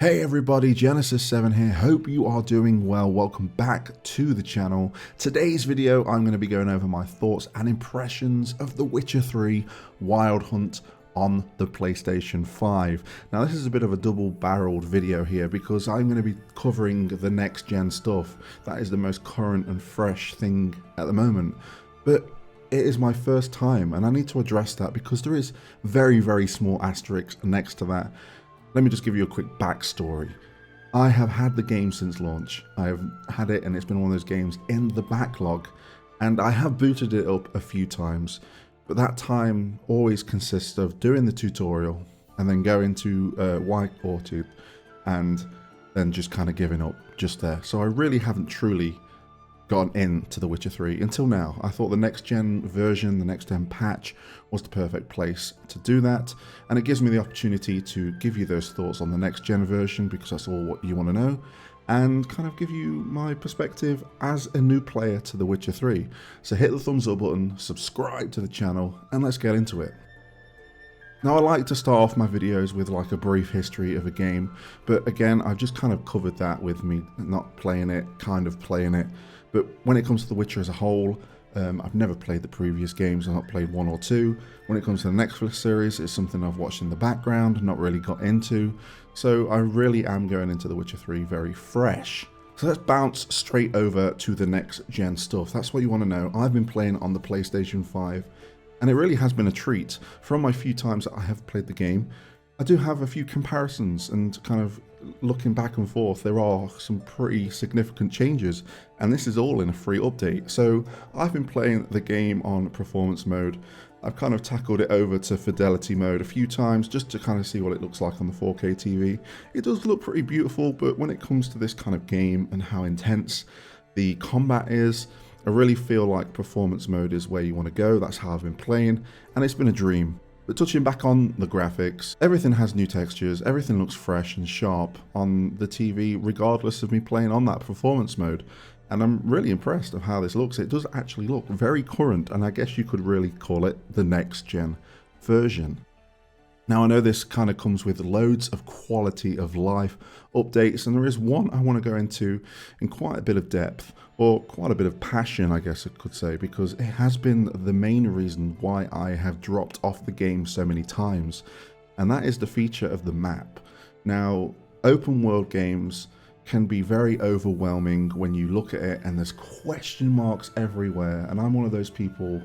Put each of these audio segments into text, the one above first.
Hey everybody, Genesis7 here. Hope you are doing well. Welcome back to the channel. Today's video, I'm going to be going over my thoughts and impressions of The Witcher 3 Wild Hunt on the PlayStation 5. Now this is a bit of a double-barreled video here because I'm going to be covering the next-gen stuff. That is the most current and fresh thing at the moment. But it is my first time and I need to address that because there is very small asterisks next to that. Let me just give you a quick backstory. I have had the game since launch. I have had it and it's been one of those games in the backlog, and I have booted it up a few times, but that time always consists of doing the tutorial and then going to White Orchard and then just kind of giving up just there. So I really haven't truly gone into The Witcher 3 until now. I thought the next gen version, the next gen patch was the perfect place to do that, and it gives me the opportunity to give you those thoughts on the next gen version because that's all what you want to know, and kind of give you my perspective as a new player to The Witcher 3. So hit the thumbs up button, subscribe to the channel, and let's get into it. Now I like to start off my videos with like a brief history of a game, but again I've just kind of covered that with me not playing it, kind of playing it. But when it comes to The Witcher as a whole, I've never played the previous games. I've not played 1 or 2. When it comes to the Netflix series, it's something I've watched in the background, not really got into. So I really am going into The Witcher 3 very fresh. So let's bounce straight over to the next gen stuff. That's what you want to know. I've been playing on the PlayStation 5, and it really has been a treat. From my few times that I have played the game, I do have a few comparisons, and kind of looking back and forth, there are some pretty significant changes, and this is all in a free update. So I've been playing the game on performance mode. I've kind of tackled it over to fidelity mode a few times just to kind of see what it looks like on the 4K TV. It does look pretty beautiful, but when it comes to this kind of game and how intense the combat is, I really feel like performance mode is where you want to go. That's how I've been playing, and it's been a dream. But touching back on the graphics, everything has new textures, everything looks fresh and sharp on the TV regardless of me playing on that performance mode. And I'm really impressed of how this looks. It does actually look very current, and I guess you could really call it the next gen version. Now I know this kind of comes with loads of quality of life updates, and there is one I want to go into in quite a bit of depth, or quite a bit of passion I guess I could say, because it has been the main reason why I have dropped off the game so many times, and that is the feature of the map. Now open world games can be very overwhelming when you look at it and there's question marks everywhere, and I'm one of those people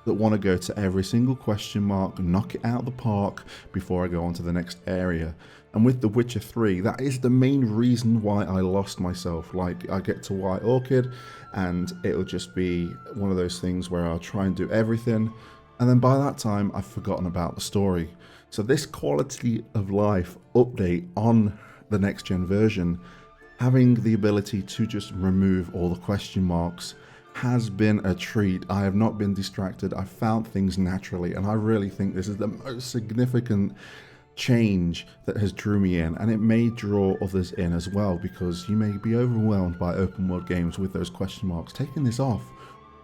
that want to go to every single question mark, knock it out of the park before I go on to the next area. And with The Witcher 3, that is the main reason why I lost myself. Like, I get to White Orchard and it'll just be one of those things where I'll try and do everything, and then by that time I've forgotten about the story. So this quality of life update on the next gen version, having the ability to just remove all the question marks, has been a treat. I have not been distracted. I found things naturally, and I really think this is the most significant change that has drew me in, and it may draw others in as well, because you may be overwhelmed by open world games with those question marks. Taking this off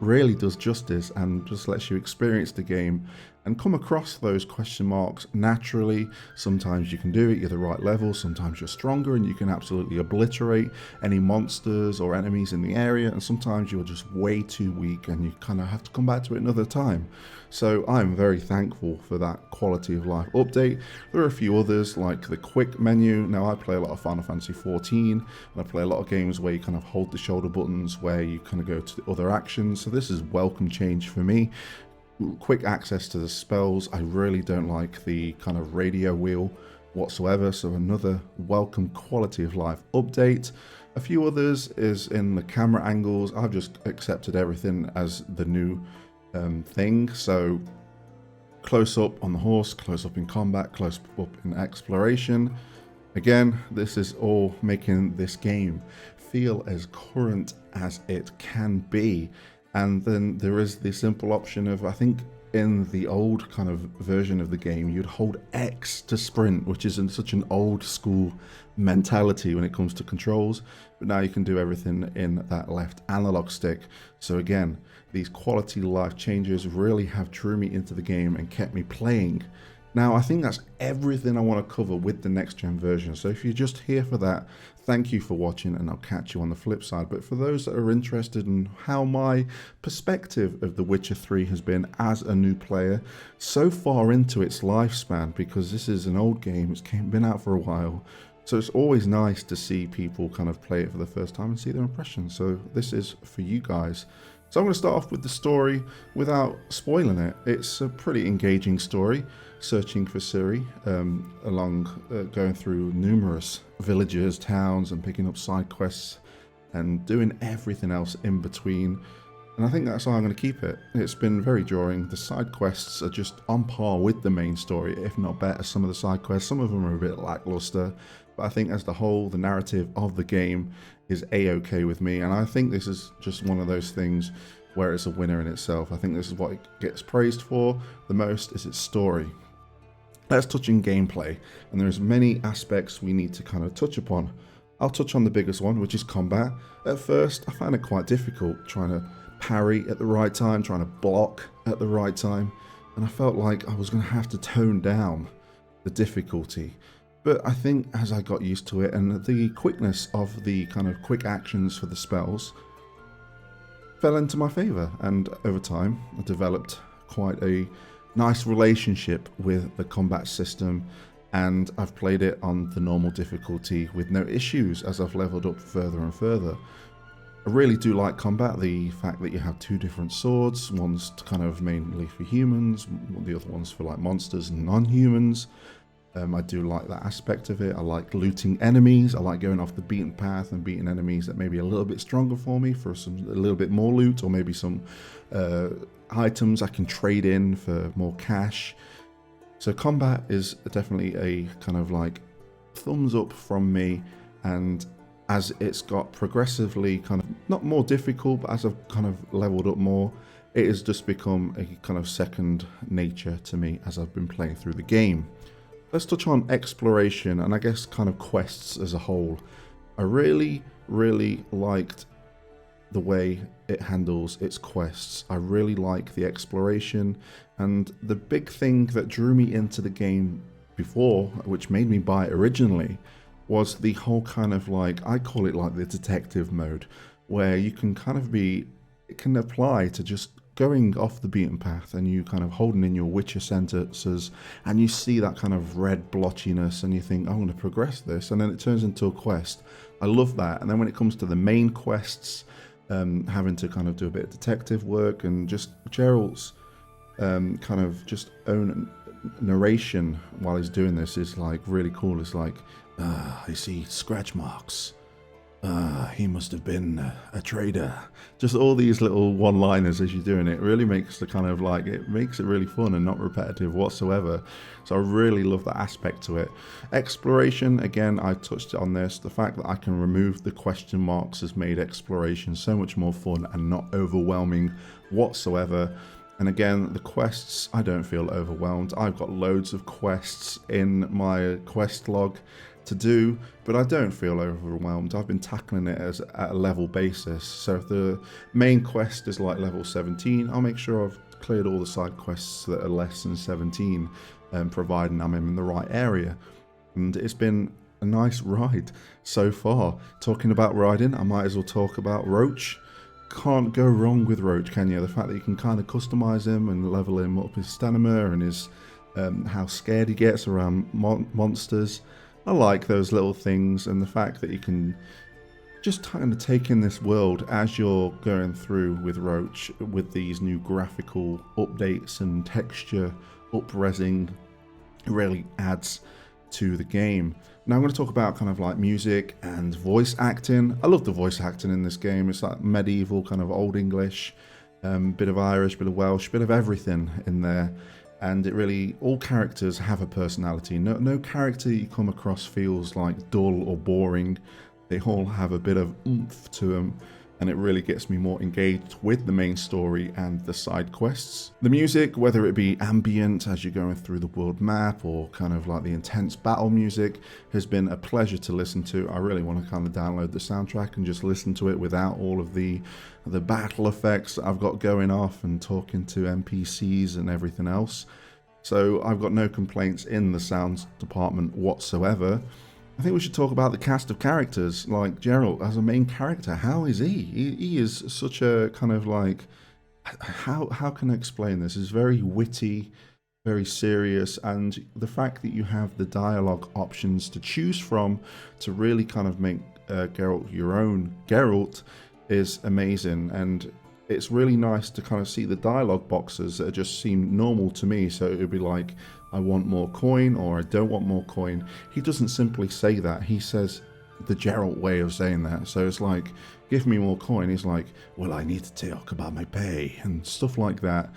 really does justice and just lets you experience the game and come across those question marks naturally. Sometimes you can do it, you're the right level, sometimes you're stronger and you can absolutely obliterate any monsters or enemies in the area, and sometimes you're just way too weak and you kind of have to come back to it another time. So I'm very thankful for that quality of life update. There are a few others like the quick menu. Now I play a lot of Final Fantasy 14 and I play a lot of games where you kind of hold the shoulder buttons where you kind of go to the other actions, so this is welcome change for me. Quick access to the spells. I really don't like the kind of radio wheel whatsoever, so another welcome quality of life update. A few others is in the camera angles. I've just accepted everything as the new thing. So close up on the horse, close up in combat, close up in exploration. Again, this is all making this game feel as current as it can be. And then there is the simple option of, I think in the old kind of version of the game, you'd hold X to sprint, which is in such an old school mentality when it comes to controls. But now you can do everything in that left analog stick. So again, these quality life changes really have drew me into the game and kept me playing Now, I think that's everything I want to cover with the next gen version. So if you're just here for that, thank you for watching, and I'll catch you on the flip side. But for those that are interested in how my perspective of The Witcher 3 has been as a new player so far into its lifespan, because this is an old game, it's been out for a while. So it's always nice to see people kind of play it for the first time and see their impressions. So this is for you guys. So I'm going to start off with the story without spoiling it. It's a pretty engaging story, searching for Ciri, going through numerous villages, towns, and picking up side quests and doing everything else in between. And I think that's how I'm going to keep it. It's been very drawing. The side quests are just on par with the main story, if not better. Some of the side quests, some of them are a bit lackluster, but I think as the whole, the narrative of the game is a-okay with me. And I think this is just one of those things where it's a winner in itself. I think this is what it gets praised for the most, is its story. Let's touch on gameplay, and there's many aspects we need to kind of touch upon. I'll touch on the biggest one, which is combat. At first, I found it quite difficult trying to parry at the right time, trying to block at the right time, and I felt like I was going to have to tone down the difficulty. But I think as I got used to it, and the quickness of the kind of quick actions for the spells fell into my favor, and over time I developed quite a nice relationship with the combat system, and I've played it on the normal difficulty with no issues as I've leveled up further and further. I really do like combat, the fact that you have two different swords, one's kind of mainly for humans, the other one's for like monsters and non-humans. I do like that aspect of it. I like looting enemies. I like going off the beaten path and beating enemies that may be a little bit stronger for me for a little bit more loot, or maybe some items I can trade in for more cash. So combat is definitely a kind of like thumbs up from me, and as it's got progressively kind of not more difficult, but as I've kind of leveled up more, it has just become a kind of second nature to me as I've been playing through the game. Let's touch on exploration and I guess kind of quests as a whole. I really liked the way it handles its quests. I really like the exploration, and the big thing that drew me into the game before, which made me buy it originally, was the whole kind of like, I call it like the detective mode, where you can kind of it can apply to just going off the beaten path, and you kind of holding in your Witcher sentences, and you see that kind of red blotchiness, and you think, I'm going to progress this, and then it turns into a quest. I love that. And then when it comes to the main quests, having to kind of do a bit of detective work, and just Geralt's kind of just own narration while he's doing this is like really cool. It's like, I see scratch marks. He must have been a trader. Just all these little one-liners as you're doing it really makes the kind of like, it makes it really fun and not repetitive whatsoever. So I really love that aspect to it. Exploration, again, I touched on this. The fact that I can remove the question marks has made exploration so much more fun and not overwhelming whatsoever. And again, the quests, I don't feel overwhelmed. I've got loads of quests in my quest log to do, but I don't feel overwhelmed. I've been tackling it at a level basis. So if the main quest is like level 17, I'll make sure I've cleared all the side quests that are less than 17, providing I'm in the right area. And it's been a nice ride so far. Talking about riding, I might as well talk about Roach. Can't go wrong with Roach, can you? The fact that you can kind of customize him and level him up his stamina and his how scared he gets around monsters. I like those little things, and the fact that you can just kind of take in this world as you're going through with Roach, with these new graphical updates and texture up-resing, really adds to the game. Now I'm going to talk about kind of like music and voice acting. I love the voice acting in this game. It's like medieval kind of old English, bit of Irish, bit of Welsh, bit of everything in there. And it really, all characters have a personality. No character you come across feels like dull or boring. They all have a bit of oomph to them, and it really gets me more engaged with the main story and the side quests. The music, whether it be ambient as you're going through the world map, or kind of like the intense battle music, has been a pleasure to listen to. I really want to kind of download the soundtrack and just listen to it without all of the battle effects that I've got going off and talking to NPCs and everything else. So I've got no complaints in the sounds department whatsoever. I think we should talk about the cast of characters, like Geralt as a main character. How is he? He is such a kind of like, how can I explain this? He's very witty, very serious, and the fact that you have the dialogue options to choose from to really kind of make Geralt your own Geralt is amazing. And it's really nice to kind of see the dialogue boxes that just seem normal to me. So it would be like, I want more coin, or I don't want more coin. He doesn't simply say that. He says the Geralt way of saying that. So it's like, give me more coin. He's like, well, I need to talk about my pay, and stuff like that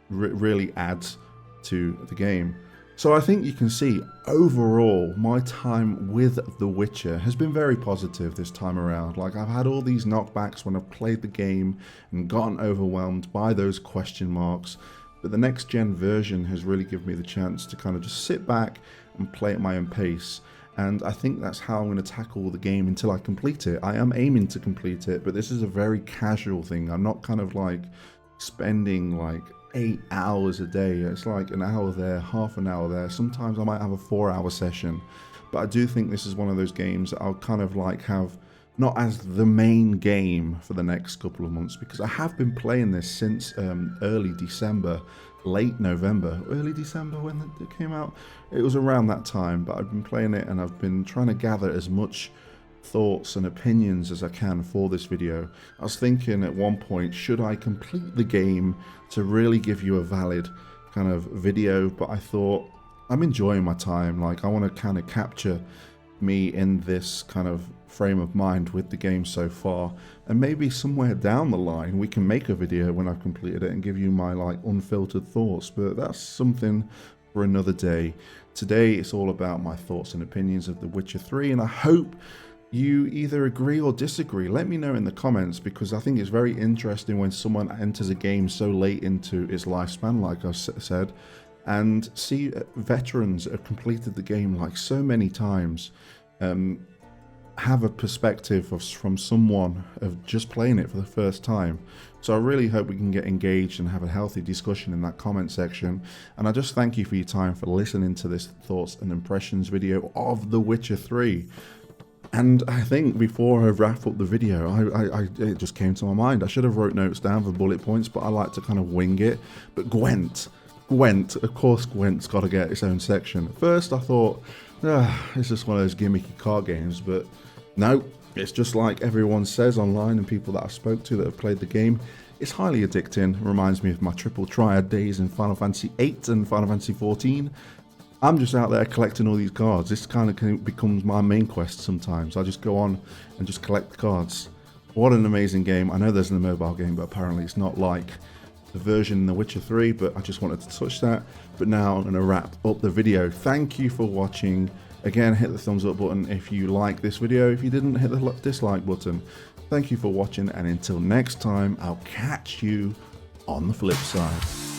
really adds to the game. So I think you can see overall my time with The Witcher has been very positive this time around. Like, I've had all these knockbacks when I've played the game and gotten overwhelmed by those question marks. But the next gen version has really given me the chance to kind of just sit back and play at my own pace. And I think that's how I'm going to tackle the game until I complete it. I am aiming to complete it, but this is a very casual thing. I'm not kind of like spending like 8 hours a day. It's like an hour there, half an hour there. Sometimes I might have a 4-hour session. But I do think this is one of those games that I'll kind of like have not as the main game for the next couple of months, because I have been playing this since early December, late November, early December when it came out. It was around that time, but I've been playing it and I've been trying to gather as much thoughts and opinions as I can for this video. I was thinking at one point, should I complete the game to really give you a valid kind of video, but I thought I'm enjoying my time. Like, I want to kind of capture me in this kind of frame of mind with the game so far, and maybe somewhere down the line we can make a video when I've completed it and give you my like unfiltered thoughts, but that's something for another day. Today it's all about my thoughts and opinions of The Witcher 3, and I hope you either agree or disagree. Let me know in the comments, because I think it's very interesting when someone enters a game so late into its lifespan, like I said, and see veterans that have completed the game like so many times have a perspective from someone of just playing it for the first time. So I really hope we can get engaged and have a healthy discussion in that comment section. And I just thank you for your time for listening to this thoughts and impressions video of The Witcher 3. And I think before I wrap up the video, it just came to my mind. I should have wrote notes down for bullet points, but I like to kind of wing it. But Gwent, of course Gwent's got to get its own section. At first I thought, it's just one of those gimmicky card games, but no, it's just like everyone says online and people that I spoke to that have played the game. It's highly addicting. It reminds me of my triple triad days in Final Fantasy VIII and Final Fantasy XIV. I'm just out there collecting all these cards. This kind of becomes my main quest sometimes. I just go on and just collect the cards. What an amazing game. I know there's a mobile game, but apparently it's not like the version in The Witcher 3, but I just wanted to touch that. But now I'm going to wrap up the video. Thank you for watching. Again, hit the thumbs up button if you like this video. If you didn't, hit the dislike button. Thank you for watching, and until next time, I'll catch you on the flip side.